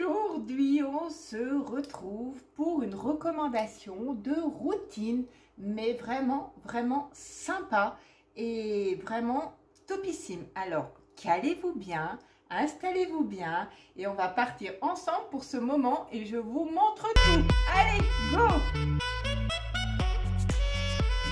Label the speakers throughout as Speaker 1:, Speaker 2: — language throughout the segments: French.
Speaker 1: Aujourd'hui, on se retrouve pour une recommandation de routine, mais vraiment, vraiment sympa et vraiment topissime. Alors, calez-vous bien, installez-vous bien et on va partir ensemble pour ce moment et je vous montre tout. Allez, go!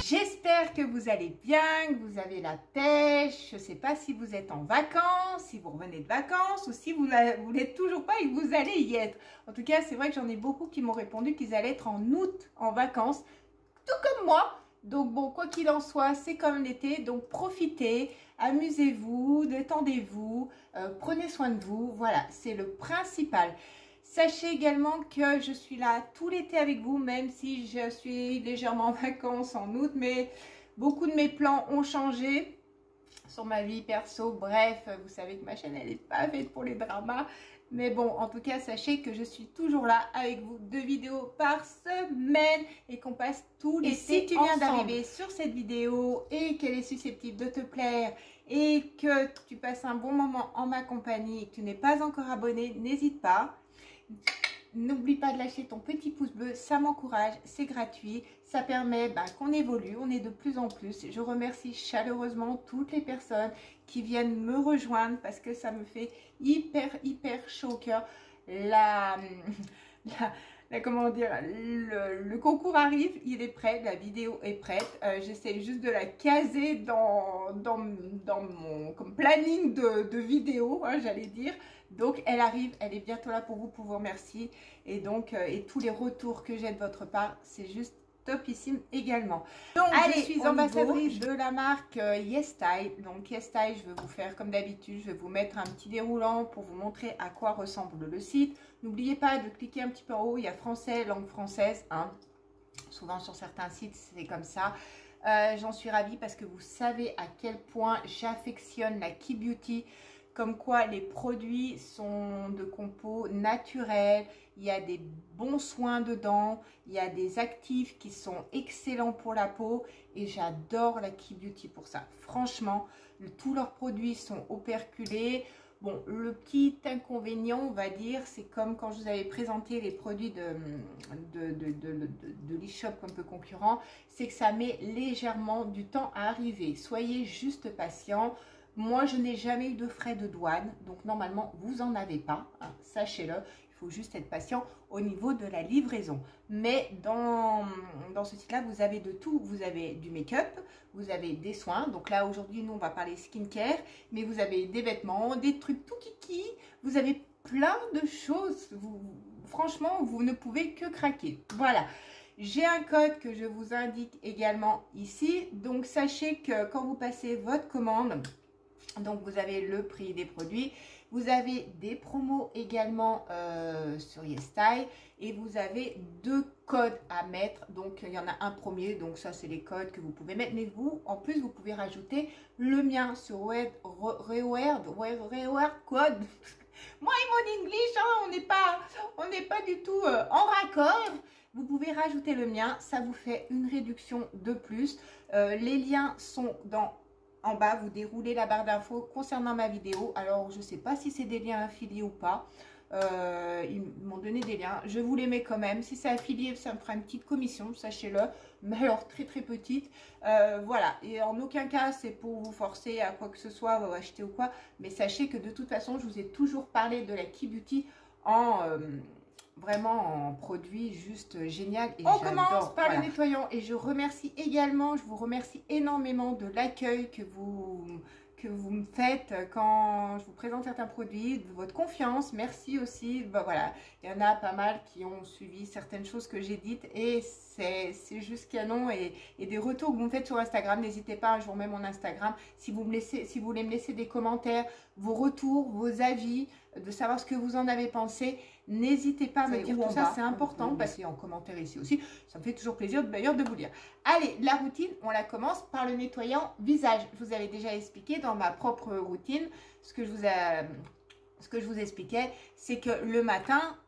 Speaker 1: J'espère que vous allez bien, que vous avez la pêche. Je ne sais pas si vous êtes en vacances, si vous revenez de vacances ou si vous n'êtes toujours pas et que vous allez y être. En tout cas, c'est vrai que j'en ai beaucoup qui m'ont répondu qu'ils allaient être en août en vacances, tout comme moi. Donc bon, quoi qu'il en soit, c'est comme l'été, donc profitez, amusez-vous, détendez-vous, prenez soin de vous. Voilà, c'est le principal. Sachez également que je suis là tout l'été avec vous, même si je suis légèrement en vacances en août, mais beaucoup de mes plans ont changé sur ma vie perso. Bref, vous savez que ma chaîne, elle n'est pas faite pour les dramas. Mais bon, en tout cas, sachez que je suis toujours là avec vous, 2 vidéos par semaine et qu'on passe tout l'été ensemble. Et si tu viens d'arriver sur cette vidéo et qu'elle est susceptible de te plaire et que tu passes un bon moment en ma compagnie et que tu n'es pas encore abonné, n'hésite pas. N'oublie pas de lâcher ton petit pouce bleu, ça m'encourage, c'est gratuit, ça permet qu'on évolue, on est de plus en plus. Je remercie chaleureusement toutes les personnes qui viennent me rejoindre parce que ça me fait hyper chaud au cœur. Comment dire, le concours arrive, il est prêt, la vidéo est prête. J'essaie juste de la caser dans mon planning de vidéo, hein, j'allais dire. Donc elle arrive, elle est bientôt là pour vous remercier. Et donc, et tous les retours que j'ai de votre part, c'est juste topissime également. Donc allez, je suis ambassadrice de la marque YesStyle. Donc YesStyle, je vais vous faire comme d'habitude, je vais vous mettre un petit déroulant pour vous montrer à quoi ressemble le site. N'oubliez pas de cliquer un petit peu en haut, il y a français, langue française, hein. Souvent sur certains sites c'est comme ça. J'en suis ravie parce que vous savez à quel point j'affectionne la Key Beauty. Comme quoi les produits sont de compos naturels, il y a des bons soins dedans, il y a des actifs qui sont excellents pour la peau et j'adore la Key Beauty pour ça. Franchement, tous leurs produits sont operculés. Bon, le petit inconvénient, on va dire, c'est comme quand je vous avais présenté les produits de l'e-shop un peu concurrent, c'est que ça met légèrement du temps à arriver. Soyez juste patient. Moi, je n'ai jamais eu de frais de douane, donc normalement, vous n'en avez pas, hein, sachez-le. Il faut juste être patient au niveau de la livraison. Mais dans ce site-là, vous avez de tout. Vous avez du make-up, vous avez des soins. Donc là, aujourd'hui, nous, on va parler skincare, mais vous avez des vêtements, des trucs tout kiki. Vous avez plein de choses. Franchement, vous ne pouvez que craquer. Voilà. J'ai un code que je vous indique également ici. Donc, sachez que quand vous passez votre commande, donc vous avez le prix des produits, vous avez des promos également sur YesStyle et vous avez 2 codes à mettre. Donc il y en a un premier, donc ça c'est les codes que vous pouvez mettre, mais vous en plus vous pouvez rajouter le mien sur Reward code. Moi et mon English, hein, on n'est pas du tout en raccord. Vous pouvez rajouter le mien, ça vous fait une réduction de plus. Les liens sont en bas, vous déroulez la barre d'infos concernant ma vidéo. Alors, je ne sais pas si c'est des liens affiliés ou pas. Ils m'ont donné des liens. Je vous les mets quand même. Si c'est affilié, ça me fera une petite commission, sachez-le. Mais alors, très petite. Voilà. Et en aucun cas, c'est pour vous forcer à quoi que ce soit, à acheter ou quoi. Mais sachez que de toute façon, je vous ai toujours parlé de la Key Beauty vraiment en produit juste génial. Et on commence par le nettoyant et je remercie également, je vous remercie énormément de l'accueil que vous me faites quand je vous présente certains produits, de votre confiance. Merci aussi. Voilà, il y en a pas mal qui ont suivi certaines choses que j'ai dites et c'est juste canon. Et des retours que vous me faites sur Instagram, n'hésitez pas, je vous remets mon Instagram. Si vous voulez me laisser des commentaires, vos retours, vos avis, de savoir ce que vous en avez pensé, n'hésitez pas à me dire tout ça, c'est important parce qu'il y a en commentaire ici aussi, ça me fait toujours plaisir d'ailleurs de vous lire. Allez, la routine, on la commence par le nettoyant visage. Je vous avais déjà expliqué dans ma propre routine ce que je vous expliquais, c'est que le matin,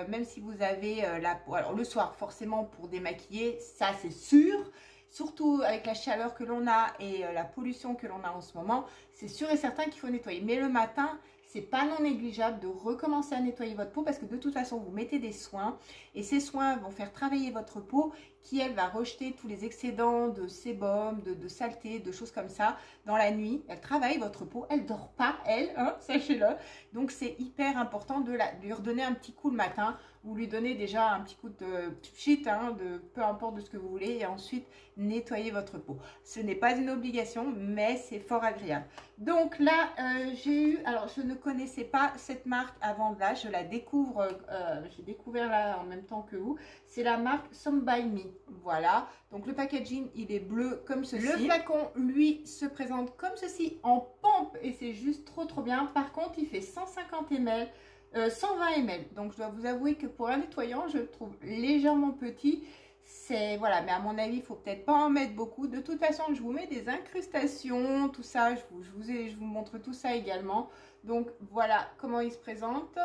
Speaker 1: même si vous avez la peau, alors le soir forcément pour démaquiller, ça c'est sûr. Surtout avec la chaleur que l'on a et la pollution que l'on a en ce moment, c'est sûr et certain qu'il faut nettoyer. Mais le matin, c'est pas non négligeable de recommencer à nettoyer votre peau parce que de toute façon, vous mettez des soins et ces soins vont faire travailler votre peau qui, elle, va rejeter tous les excédents de sébum, de saleté, de choses comme ça dans la nuit. Elle travaille votre peau, elle dort pas, elle, hein, sachez-le. Donc, c'est hyper important de lui redonner un petit coup le matin. Vous lui donnez déjà un petit coup de pchit, hein, de peu importe de ce que vous voulez, et ensuite nettoyer votre peau. Ce n'est pas une obligation, mais c'est fort agréable. Donc là, j'ai eu, alors je ne connaissais pas cette marque avant là, je la découvre, j'ai découvert là en même temps que vous. C'est la marque Some By Me. Voilà, donc le packaging il est bleu comme ceci. Le flacon lui se présente comme ceci en pompe et c'est juste trop bien. Par contre, il fait 150 ml. 120 ml, donc je dois vous avouer que pour un nettoyant je le trouve légèrement petit, c'est voilà, mais à mon avis il faut peut-être pas en mettre beaucoup. De toute façon je vous mets des incrustations, tout ça, je vous montre tout ça également. Donc voilà comment il se présente.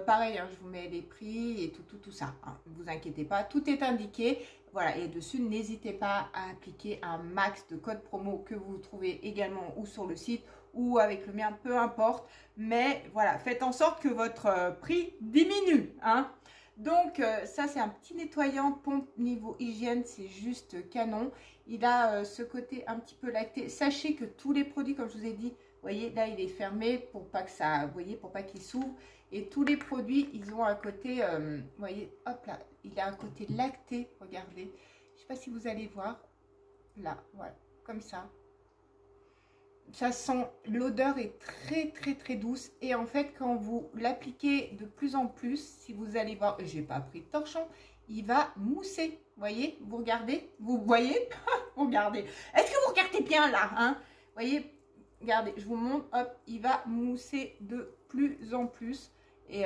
Speaker 1: Pareil, hein, je vous mets les prix et tout ça, hein, ne vous inquiétez pas, tout est indiqué. Voilà, et dessus, n'hésitez pas à appliquer un max de code promo que vous trouvez également ou sur le site ou avec le mien, peu importe. Mais voilà, faites en sorte que votre prix diminue. Hein. Donc, ça, c'est un petit nettoyant pompe niveau hygiène, c'est juste canon. Il a ce côté un petit peu lacté. Sachez que tous les produits, comme je vous ai dit, vous voyez, là, il est fermé pour pas que ça, vous voyez, pour pas qu'il s'ouvre. Et tous les produits, ils ont un côté, vous voyez, hop là, il a un côté lacté, regardez. Je sais pas si vous allez voir, là, voilà, comme ça. Ça sent, l'odeur est très douce. Et en fait, quand vous l'appliquez de plus en plus, si vous allez voir, j'ai pas pris de torchon, il va mousser. Vous voyez, vous regardez, vous voyez, vous regardez. Est-ce que vous regardez bien là, hein? Vous voyez, regardez, je vous montre, hop, il va mousser de plus en plus. Et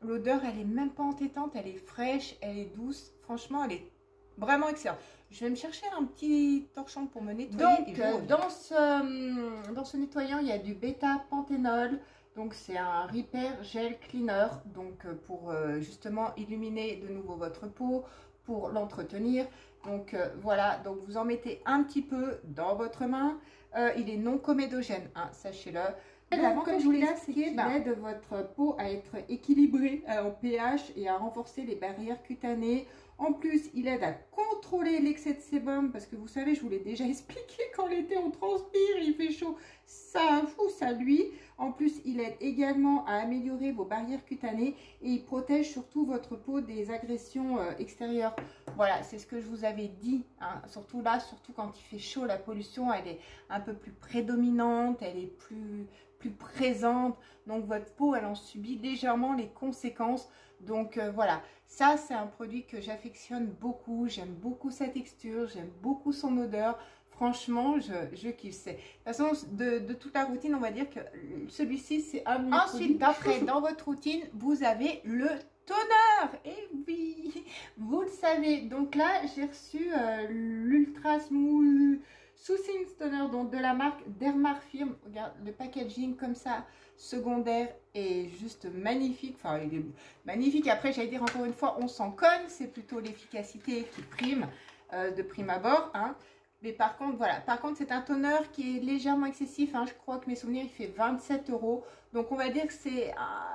Speaker 1: l'odeur, elle est même pas entêtante, elle est fraîche, elle est douce. Franchement, elle est vraiment excellente. Je vais me chercher un petit torchon pour me nettoyer. Donc, dans ce nettoyant, il y a du bêta-panthénol. Donc, c'est un Repair Gel Cleaner. Donc, pour justement illuminer de nouveau votre peau, pour l'entretenir. Donc, voilà. Donc, vous en mettez un petit peu dans votre main. Il est non comédogène, hein, sachez-le. Donc, comme je vous l'ai dit, c'est qu'il aide votre peau à être équilibrée en pH et à renforcer les barrières cutanées. En plus, il aide à contrôler l'excès de sébum parce que vous savez, je vous l'ai déjà expliqué, quand l'été on transpire, il fait chaud, ça fout ça lui. En plus, il aide également à améliorer vos barrières cutanées et il protège surtout votre peau des agressions extérieures. Voilà, c'est ce que je vous avais dit, hein. Surtout là, surtout quand il fait chaud, la pollution, elle est un peu plus prédominante, elle est plus présente. Donc, votre peau, elle en subit légèrement les conséquences. Donc, voilà, ça, c'est un produit que j'affectionne beaucoup. J'aime beaucoup sa texture, j'aime beaucoup son odeur. Franchement, je kiffe. De toute façon, de toute la routine, on va dire que celui-ci, c'est un de mes produits. Ensuite, dans votre routine, vous avez le toner. Et oui, vous le savez. Donc là, j'ai reçu l'Ultra Smooth Soothing Toner, donc de la marque Dermafirm. Regarde, le packaging comme ça, secondaire, est juste magnifique. Enfin, il est magnifique. Après, j'allais dire encore une fois, on s'en cogne. C'est plutôt l'efficacité qui prime de prime abord, hein. Mais par contre, voilà. Par contre, c'est un toner qui est légèrement excessif, hein. Je crois que mes souvenirs, il fait 27 €. Donc, on va dire que c'est...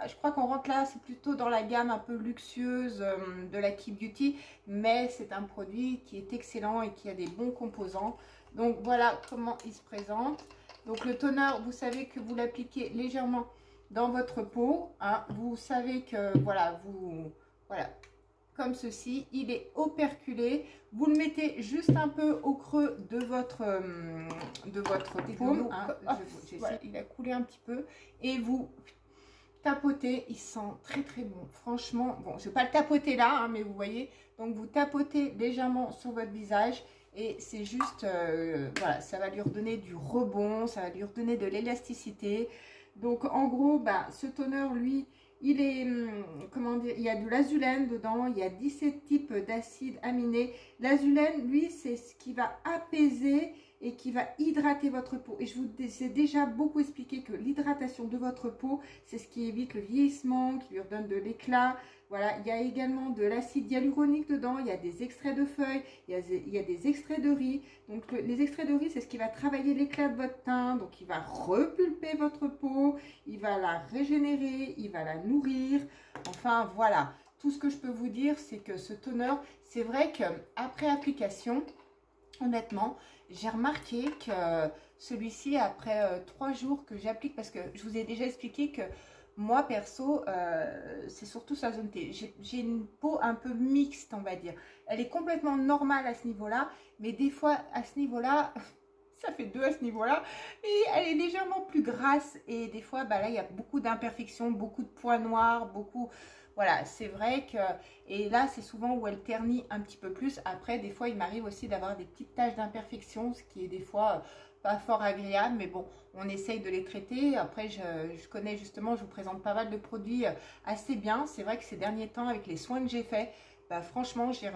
Speaker 1: je crois qu'on rentre là, c'est plutôt dans la gamme un peu luxueuse de la Keep Beauty. Mais c'est un produit qui est excellent et qui a des bons composants. Donc, voilà comment il se présente. Donc, le toner, vous savez que vous l'appliquez légèrement dans votre peau, hein. Vous savez que, voilà, voilà, comme ceci, il est operculé. Vous le mettez juste un peu au creux de votre paume, hein. Voilà, il a coulé un petit peu et vous tapotez. Il sent très bon, franchement. Bon, je vais pas le tapoter là, hein, mais vous voyez, donc vous tapotez légèrement sur votre visage et c'est juste, voilà, ça va lui redonner du rebond, ça va lui redonner de l'élasticité. Donc en gros, bah, ce toner, lui, il est, comment dire, il y a de l'azulène dedans, il y a 17 types d'acides aminés. L'azulène, lui, c'est ce qui va apaiser et qui va hydrater votre peau. Et je vous ai déjà beaucoup expliqué que l'hydratation de votre peau, c'est ce qui évite le vieillissement, qui lui redonne de l'éclat. Voilà, il y a également de l'acide hyaluronique dedans, il y a des extraits de feuilles, il y a des extraits de riz. Donc les extraits de riz, c'est ce qui va travailler l'éclat de votre teint, donc il va repulper votre peau, il va la régénérer, il va la nourrir. Enfin voilà, tout ce que je peux vous dire, c'est que ce toner, c'est vrai qu'après application, honnêtement, j'ai remarqué que celui-ci, après 3 jours que j'applique, parce que je vous ai déjà expliqué que moi, perso, c'est surtout sa zone T. J'ai une peau un peu mixte, on va dire. Elle est complètement normale à ce niveau-là, mais des fois, à ce niveau-là, ça fait 2 à ce niveau-là, et elle est légèrement plus grasse. Et des fois, bah là, il y a beaucoup d'imperfections, beaucoup de points noirs, beaucoup... Voilà, c'est vrai que... Et là, c'est souvent où elle ternit un petit peu plus. Après, des fois, il m'arrive aussi d'avoir des petites taches d'imperfection, ce qui est des fois... pas fort agréable, mais bon, on essaye de les traiter. Après, je connais justement, je vous présente pas mal de produits assez bien. C'est vrai que ces derniers temps, avec les soins que j'ai faits, bah, franchement, j'ai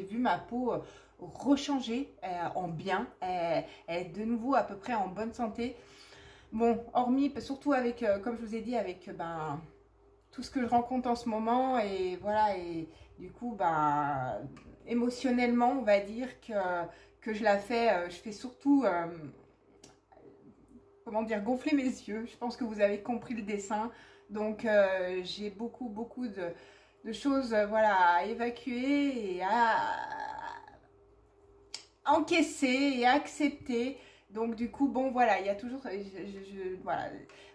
Speaker 1: vu ma peau rechanger en bien. Elle est de nouveau à peu près en bonne santé. Bon, hormis, surtout avec, comme je vous ai dit, avec ben, tout ce que je rencontre en ce moment. Et voilà, et du coup, ben, émotionnellement, on va dire que je fais surtout, comment dire, gonfler mes yeux. Je pense que vous avez compris le dessin. Donc, j'ai beaucoup de choses voilà, à évacuer et à encaisser et à accepter. Donc, du coup, bon, voilà, il y a toujours, voilà,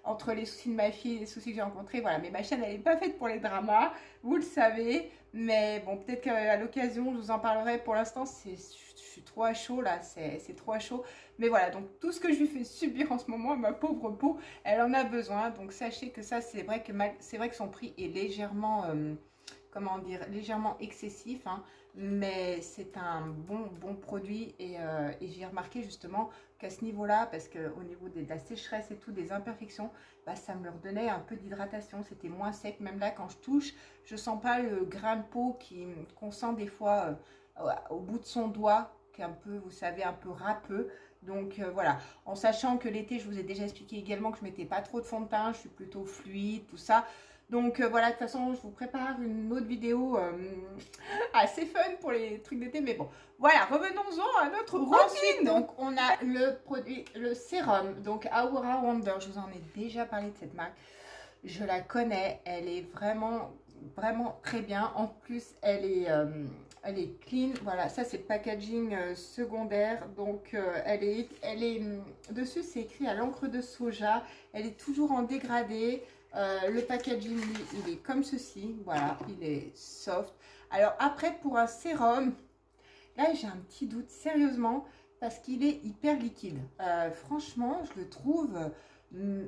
Speaker 1: entre les soucis de ma fille et les soucis que j'ai rencontrés, voilà, mais ma chaîne, elle n'est pas faite pour les dramas, vous le savez. Mais bon, peut-être qu'à l'occasion, je vous en parlerai. Pour l'instant, je suis trop à chaud, là, c'est trop à chaud. Mais voilà, donc tout ce que je lui fais subir en ce moment, ma pauvre peau, elle en a besoin. Donc, sachez que ça, c'est vrai que son prix est légèrement... comment dire, légèrement excessif, hein, mais c'est un bon produit et j'ai remarqué justement qu'à ce niveau-là, parce qu'au niveau de la sécheresse et tout, des imperfections, bah, ça me leur donnait un peu d'hydratation, c'était moins sec, même là quand je touche, je sens pas le grain de peau qu'on sent des fois au bout de son doigt, qui est un peu, vous savez, un peu râpeux. Donc voilà, en sachant que l'été, je vous ai déjà expliqué également que je mettais pas trop de fond de teint, je suis plutôt fluide, tout ça. Donc voilà, de toute façon, je vous prépare une autre vidéo assez fun pour les trucs d'été. Mais bon, voilà, revenons-en à notre routine. Ensuite, donc, on a le produit, le sérum. Donc, Aura Wonder, je vous en ai déjà parlé de cette marque. Je la connais, elle est vraiment très bien. En plus, elle est clean. Voilà, ça c'est le packaging secondaire. Donc, dessus, c'est écrit à l'encre de soja. Elle est toujours en dégradé. Le packaging, il est comme ceci. Voilà, il est soft. Alors après, pour un sérum, là, j'ai un petit doute, sérieusement, parce qu'il est hyper liquide. Franchement, je le trouve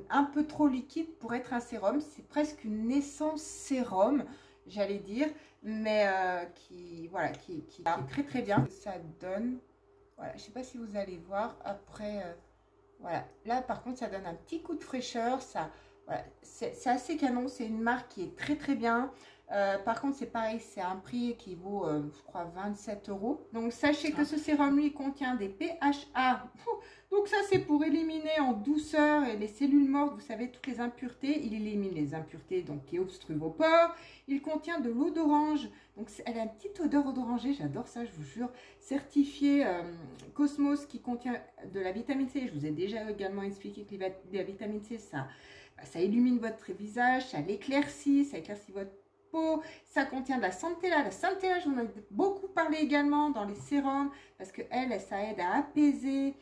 Speaker 1: un peu trop liquide pour être un sérum. C'est presque une essence sérum, j'allais dire, mais qui est très bien. Ça donne, voilà, je sais pas si vous allez voir, après, voilà. Là, par contre, ça donne un petit coup de fraîcheur, ça... Voilà, c'est assez canon, c'est une marque qui est très bien. Par contre, c'est pareil, c'est un prix qui vaut, je crois, 27 €. Donc, sachez que ce sérum, lui, contient des PHA. Donc, ça, c'est pour éliminer en douceur et les cellules mortes, vous savez, toutes les impuretés. Il élimine les impuretés donc, qui obstruent vos pores. Il contient de l'eau d'orange. Donc, elle a une petite odeur d'oranger. J'adore ça, je vous jure. Certifié Cosmos qui contient de la vitamine C. Je vous ai déjà également expliqué que la vitamine C, ça illumine votre visage, ça l'éclaircit, ça éclaircit votre peau. Ça contient de la centella. La centella, j'en ai beaucoup parlé également dans les sérums parce que ça aide à apaiser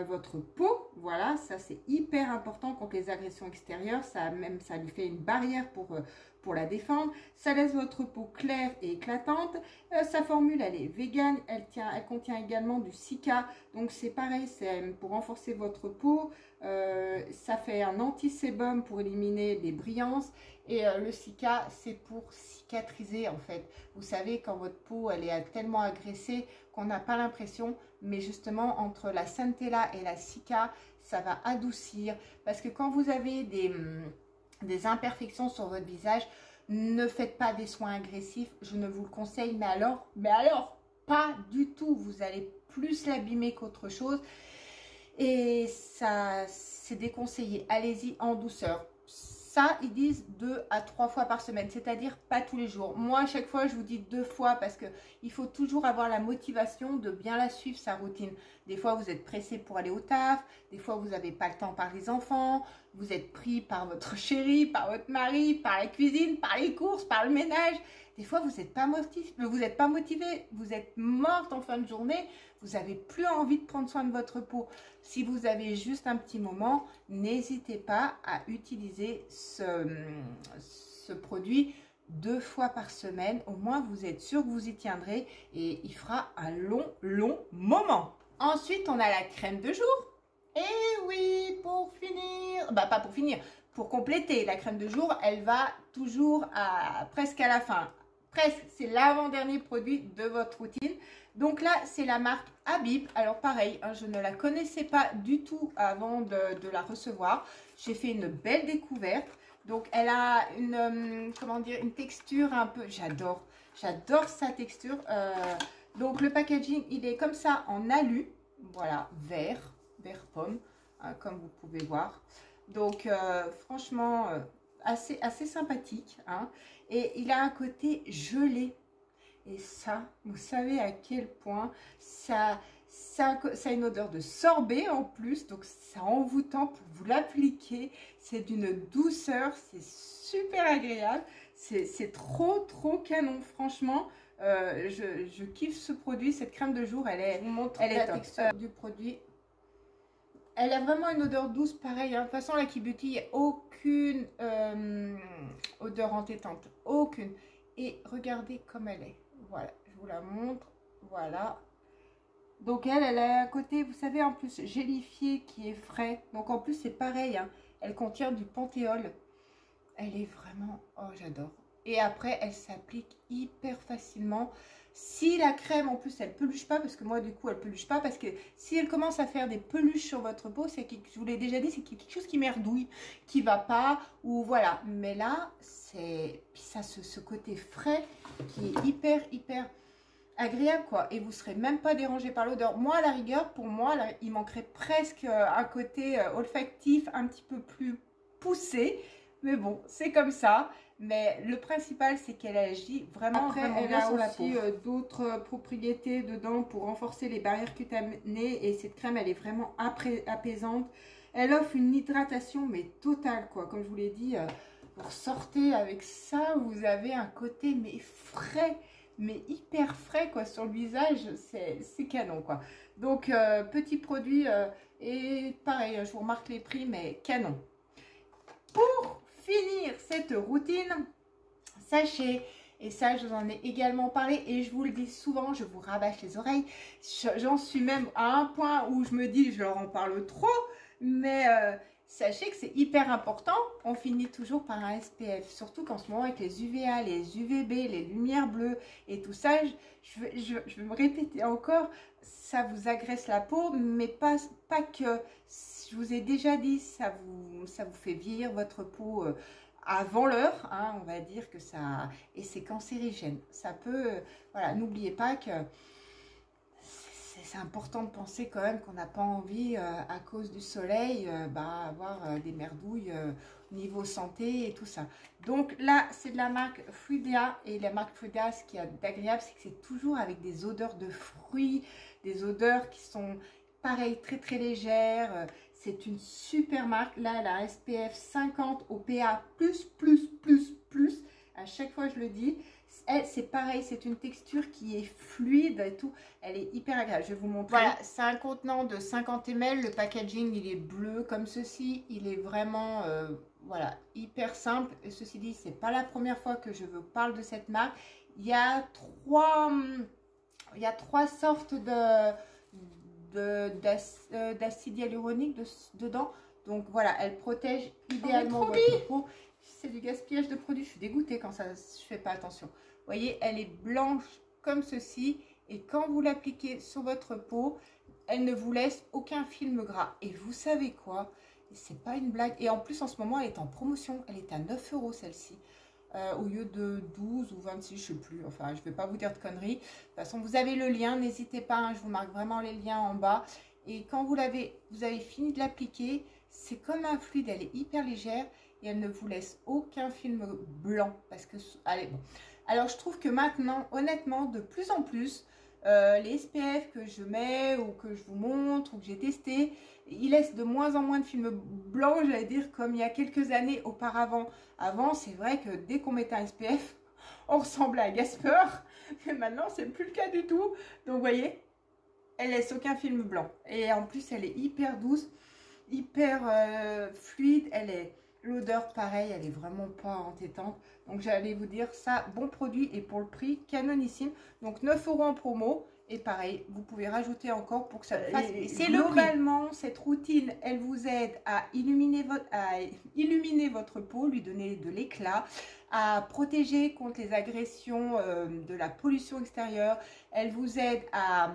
Speaker 1: votre peau. Voilà, ça c'est hyper important contre les agressions extérieures. Ça lui fait une barrière pour la défendre. Ça laisse votre peau claire et éclatante. Sa formule, elle est végane. Elle contient également du cica. Donc c'est pareil, c'est pour renforcer votre peau. Ça fait un anti-sébum pour éliminer les brillances. Et le cica, c'est pour cicatriser en fait. Vous savez, quand votre peau, elle est tellement agressée qu'on n'a pas l'impression. Mais justement, entre la centella et la cica, ça va adoucir. Parce que quand vous avez des imperfections sur votre visage, ne faites pas des soins agressifs, je ne vous le conseille, mais alors pas du tout, vous allez plus l'abîmer qu'autre chose. Et ça, c'est déconseillé. Allez-y en douceur. Ça, ils disent 2 à 3 fois par semaine, c'est-à-dire pas tous les jours. Moi, à chaque fois, je vous dis 2 fois parce qu'il faut toujours avoir la motivation de bien la suivre, sa routine. Des fois, vous êtes pressé pour aller au taf, des fois, vous n'avez pas le temps par les enfants, vous êtes pris par votre chéri, par votre mari, par la cuisine, par les courses, par le ménage. Des fois, vous n'êtes pas motivé, vous êtes morte en fin de journée, vous n'avez plus envie de prendre soin de votre peau. Si vous avez juste un petit moment, n'hésitez pas à utiliser ce produit 2 fois par semaine. Au moins, vous êtes sûr que vous y tiendrez et il fera un long moment. Ensuite, on a la crème de jour. Et oui, pour finir, bah pas pour finir, pour compléter, la crème de jour, elle va toujours presque à la fin. Presque, c'est l'avant-dernier produit de votre routine. Donc là, c'est la marque Habib. Alors pareil, hein, je ne la connaissais pas du tout avant de la recevoir. J'ai fait une belle découverte. Donc elle a comment dire, une texture un peu, j'adore sa texture. Donc le packaging, il est comme ça en alu, voilà, vert pomme, hein, comme vous pouvez voir. Donc franchement, assez sympathique, hein. Et il a un côté gelé. Et ça, vous savez à quel point ça a une odeur de sorbet en plus. Donc, c'est envoûtant pour vous l'appliquer. C'est d'une douceur, c'est super agréable. C'est trop canon, franchement. Je kiffe ce produit. Cette crème de jour, elle est la texture du produit. Elle a vraiment une odeur douce, pareil. Hein. De toute façon, la Key Beauty, il n'y a aucune odeur entêtante. Aucune. Et regardez comme elle est. Voilà, je vous la montre. Voilà. Donc elle a un côté, vous savez, en plus gélifié qui est frais. Donc en plus, c'est pareil. Hein. Elle contient du panthéol. Elle est vraiment... Oh, j'adore. Et après, elle s'applique hyper facilement. Si la crème, en plus, elle peluche pas, parce que moi, du coup, elle peluche pas, parce que si elle commence à faire des peluches sur votre peau, c'est je vous l'ai déjà dit, c'est quelque chose qui merdouille, qui va pas, ou voilà. Mais là, c'est... Puis ça, ce côté frais qui est hyper agréable, quoi. Et vous serez même pas dérangé par l'odeur. Moi, à la rigueur, pour moi, là, il manquerait presque un côté olfactif un petit peu plus poussé. Mais bon, c'est comme ça. Mais le principal, c'est qu'elle agit vraiment,
Speaker 2: Après,
Speaker 1: vraiment
Speaker 2: elle
Speaker 1: bien
Speaker 2: a
Speaker 1: sur la
Speaker 2: aussi
Speaker 1: peau.
Speaker 2: d'autres propriétés dedans pour renforcer les barrières cutanées. Et cette crème, elle est vraiment apaisante. Elle offre une hydratation, mais totale, quoi. Comme je vous l'ai dit,
Speaker 1: Vous sortez avec ça, vous avez un côté, mais frais, mais hyper frais, quoi, sur le visage. C'est canon, quoi. Donc, petit produit, et pareil, je vous remarque les prix, mais canon. Pour finir cette routine, sachez, et ça je vous en ai également parlé et je vous le dis souvent, je vous rabâche les oreilles, j'en suis même à un point où je me dis je leur en parle trop, mais sachez que c'est hyper important, on finit toujours par un SPF, surtout qu'en ce moment avec les UVA, les UVB, les lumières bleues et tout ça, je vais me répéter encore, ça vous agresse la peau, mais pas que. Je vous ai déjà dit, ça vous fait vieillir votre peau avant l'heure, hein, on va dire que ça... Et c'est cancérigène. Ça peut... voilà, n'oubliez pas que c'est important de penser quand même qu'on n'a pas envie, à cause du soleil, avoir des merdouilles au niveau santé et tout ça. Donc là, c'est de la marque Frudea. Et la marque Frudea, ce qui est d'agréable, c'est que c'est toujours avec des odeurs de fruits, des odeurs qui sont... pareil, très légères. C'est une super marque. Là, elle a un SPF 50 au PA++++. À chaque fois, je le dis. C'est pareil, c'est une texture qui est fluide et tout. Elle est hyper agréable. Je vais vous montrer. Voilà, c'est un contenant de 50 ml. Le packaging, il est bleu comme ceci. Il est vraiment, voilà, hyper simple. Et ceci dit, c'est pas la première fois que je vous parle de cette marque. Il y a trois sortes d'acide hyaluronique dedans. Donc voilà, elle protège idéalement votre peau. C'est du gaspillage de produits. Je suis dégoûtée quand je fais pas attention. Vous voyez, elle est blanche comme ceci. Et quand vous l'appliquez sur votre peau, elle ne vous laisse aucun film gras. Et vous savez quoi? C'est pas une blague. Et en plus, en ce moment, elle est en promotion. Elle est à 9 € celle-ci. au lieu de 12 ou 26, je ne sais plus. Enfin, je ne vais pas vous dire de conneries. De toute façon, vous avez le lien, n'hésitez pas, hein, je vous marque vraiment les liens en bas. Et quand vous avez fini de l'appliquer, c'est comme un fluide, elle est hyper légère et elle ne vous laisse aucun film blanc. Parce que, allez, bon. Alors, je trouve que maintenant, honnêtement, de plus en plus, les SPF que je mets ou que je vous montre ou que j'ai testé, ils laissent de moins en moins de films blancs, j'allais dire, comme il y a quelques années auparavant. Avant, c'est vrai que dès qu'on mettait un SPF, on ressemblait à Gasper, mais maintenant, c'est plus le cas du tout. Donc, vous voyez, elle laisse aucun film blanc. Et en plus, elle est hyper douce, hyper fluide. L'odeur, pareil, elle est vraiment pas entêtante. Donc, j'allais vous dire ça, bon produit et pour le prix, canonissime. Donc, 9 € en promo. Et pareil, vous pouvez rajouter encore pour que ça fasse. C'est globalement, cette routine, elle vous aide à illuminer votre peau, lui donner de l'éclat, à protéger contre les agressions de la pollution extérieure. Elle vous aide à,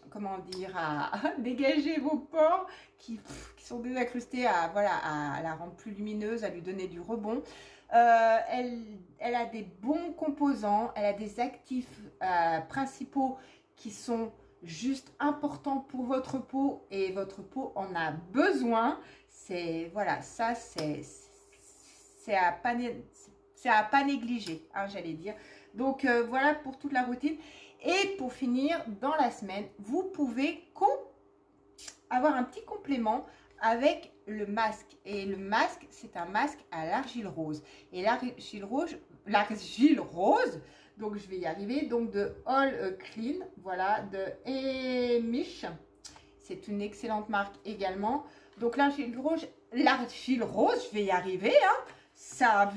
Speaker 1: comment dire, à dégager vos pores qui sont désincrustés, à la rendre plus lumineuse, à lui donner du rebond. Elle a des bons composants, elle a des actifs principaux qui sont juste importants pour votre peau et votre peau en a besoin. Voilà, ça c'est à pas négliger, hein, j'allais dire. Donc voilà pour toute la routine. Et pour finir, dans la semaine, vous pouvez avoir un petit complément avec le masque. Et le masque, c'est un masque à l'argile rose. Et l'argile rose, donc je vais y arriver, donc de All Clean, voilà, de Emish. C'est une excellente marque également. Donc l'argile rose, je vais y arriver, hein. Ça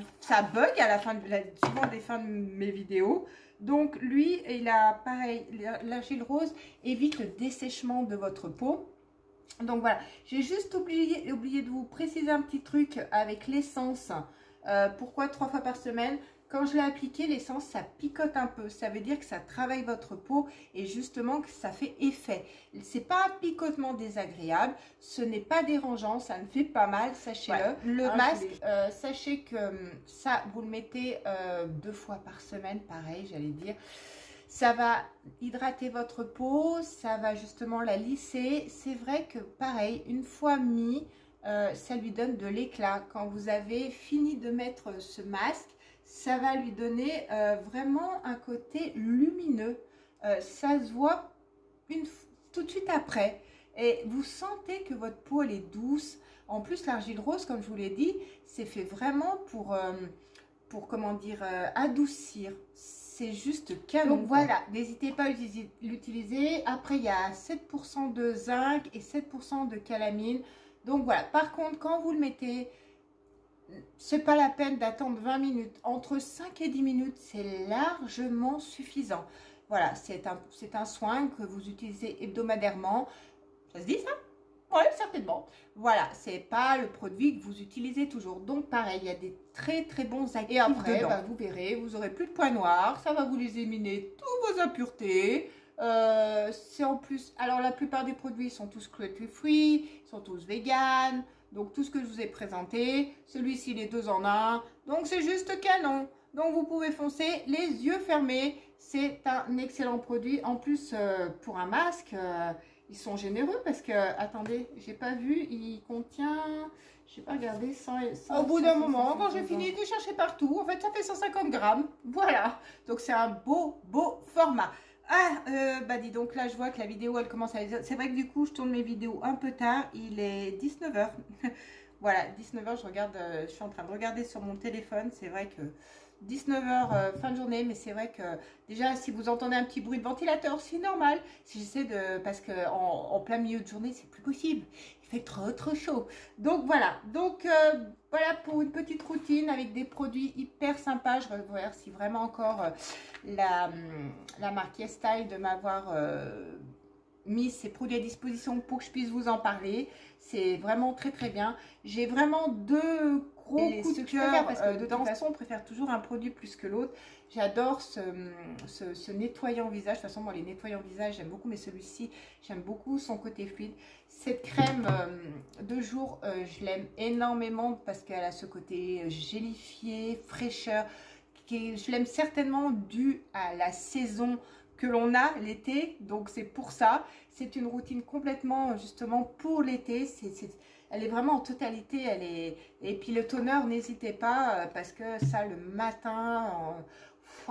Speaker 1: bug à la fin, souvent des fins de mes vidéos. Donc lui, il a pareil, l'argile rose évite le dessèchement de votre peau. Donc voilà, j'ai juste oublié de vous préciser un petit truc avec l'essence. Pourquoi 3 fois par semaine? Quand je l'ai appliqué, l'essence, ça picote un peu. Ça veut dire que ça travaille votre peau et justement que ça fait effet. C'est pas un picotement désagréable, ce n'est pas dérangeant, ça ne fait pas mal, sachez-le. Ouais, le masque, sachez que ça, vous le mettez 2 fois par semaine, pareil, j'allais dire. Ça va hydrater votre peau, ça va justement la lisser. C'est vrai que pareil, une fois mis, ça lui donne de l'éclat. Quand vous avez fini de mettre ce masque, ça va lui donner vraiment un côté lumineux. Ça se voit tout de suite après. Et vous sentez que votre peau, elle est douce. En plus, l'argile rose, comme je vous l'ai dit, c'est fait vraiment pour comment dire, adoucir. C'est juste canon. Donc voilà, n'hésitez pas à l'utiliser. Après, il y a 7% de zinc et 7% de calamine. Donc voilà, par contre, quand vous le mettez, c'est pas la peine d'attendre 20 minutes. Entre 5 et 10 minutes, c'est largement suffisant. Voilà, c'est un soin que vous utilisez hebdomadairement. Ça se dit ça? Oui, certainement. Voilà, c'est pas le produit que vous utilisez toujours. Donc pareil, il y a des très très bons actifs. Et après, bah, vous verrez, vous aurez plus de points noirs. Ça va vous éliminer toutes vos impuretés. C'est en plus, alors la plupart des produits sont tous cruelty free, sont tous vegan. Donc tout ce que je vous ai présenté, celui-ci il est 2 en 1, donc c'est juste canon. Donc vous pouvez foncer les yeux fermés, c'est un excellent produit. En plus pour un masque, ils sont généreux parce que, attendez, j'ai pas vu, il contient, j'ai pas regardé, 100 au bout d'un moment, quand j'ai fini de chercher partout, en fait ça fait 150 grammes, voilà. Donc c'est un beau format. Ah, bah dis donc, là je vois que la vidéo elle commence à... C'est vrai que du coup je tourne mes vidéos un peu tard, il est 19 h. Voilà, 19 h, je suis en train de regarder sur mon téléphone, c'est vrai que 19 h fin de journée, mais c'est vrai que déjà si vous entendez un petit bruit de ventilateur, c'est normal. Si j'essaie de... parce que en plein milieu de journée, c'est plus possible. Il fait trop chaud. Donc voilà, voilà pour une petite routine avec des produits hyper sympas. Je remercie vraiment encore la marque YesStyle de m'avoir mis ces produits à disposition pour que je puisse vous en parler. C'est vraiment très bien. J'ai vraiment 2
Speaker 2: gros coup de cœur
Speaker 1: parce que de
Speaker 2: dedans.
Speaker 1: toute façon, on préfère toujours un produit plus que l'autre. J'adore ce nettoyant visage. De toute façon, moi, les nettoyants visage, j'aime beaucoup, mais celui-ci, j'aime beaucoup son côté fluide. Cette crème de jour, je l'aime énormément parce qu'elle a ce côté gélifié, fraîcheur. Je l'aime certainement dû à la saison que l'on a l'été, donc c'est pour ça. C'est une routine complètement justement pour l'été. Elle est vraiment en totalité. Et puis le toner, n'hésitez pas parce que ça le matin,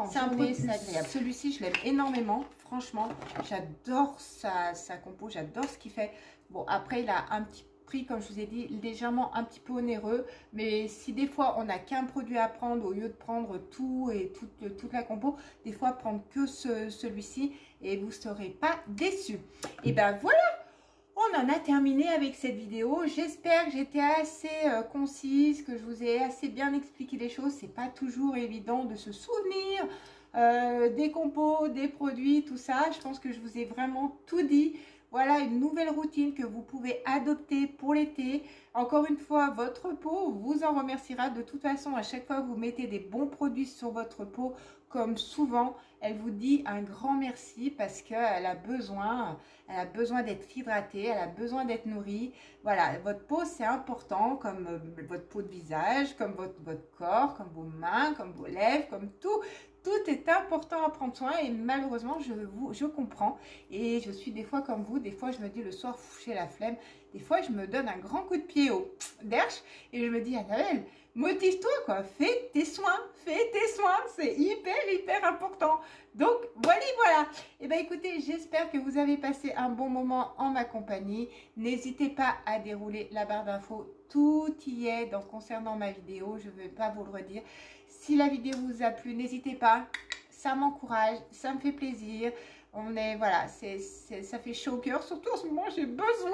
Speaker 1: c'est agréable. Celui-ci, je l'aime énormément. Franchement, j'adore sa compo, j'adore ce qu'il fait. Bon, après, il a un petit prix, comme je vous ai dit, légèrement un petit peu onéreux. Mais si des fois, on n'a qu'un produit à prendre, au lieu de prendre tout et toute la compo, des fois, prendre que celui-ci et vous ne serez pas déçus. Et ben voilà! On en a terminé avec cette vidéo. J'espère que j'étais assez concise, que je vous ai assez bien expliqué les choses. C'est pas toujours évident de se souvenir des compos, des produits, tout ça. Je pense que je vous ai vraiment tout dit. Voilà une nouvelle routine que vous pouvez adopter pour l'été. Encore une fois, votre peau vous en remerciera. De toute façon, à chaque fois que vous mettez des bons produits sur votre peau, comme souvent, elle vous dit un grand merci parce qu'elle a besoin d'être hydratée, elle a besoin d'être nourrie. Voilà, votre peau, c'est important, comme votre peau de visage, comme votre corps, comme vos mains, comme vos lèvres, comme tout. Tout est important à prendre soin et malheureusement, je comprends. Et je suis des fois comme vous, des fois je me dis le soir, j'ai la flemme. Des fois, je me donne un grand coup de pied au derche et je me dis, Annabelle, motive-toi quoi, fais tes soins, c'est hyper important. Donc voilà. Et ben écoutez, j'espère que vous avez passé un bon moment en ma compagnie. N'hésitez pas à dérouler la barre d'infos, tout y est concernant ma vidéo, je ne vais pas vous le redire. Si la vidéo vous a plu, n'hésitez pas, ça m'encourage, ça me fait plaisir. Voilà, ça fait chaud au cœur, surtout en ce moment, j'ai besoin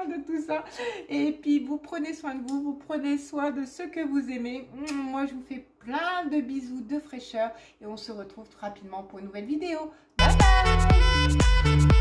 Speaker 1: de tout ça. Et puis, vous prenez soin de vous, vous prenez soin de ceux que vous aimez. Moi, je vous fais plein de bisous, de fraîcheur et on se retrouve rapidement pour une nouvelle vidéo. Bye bye!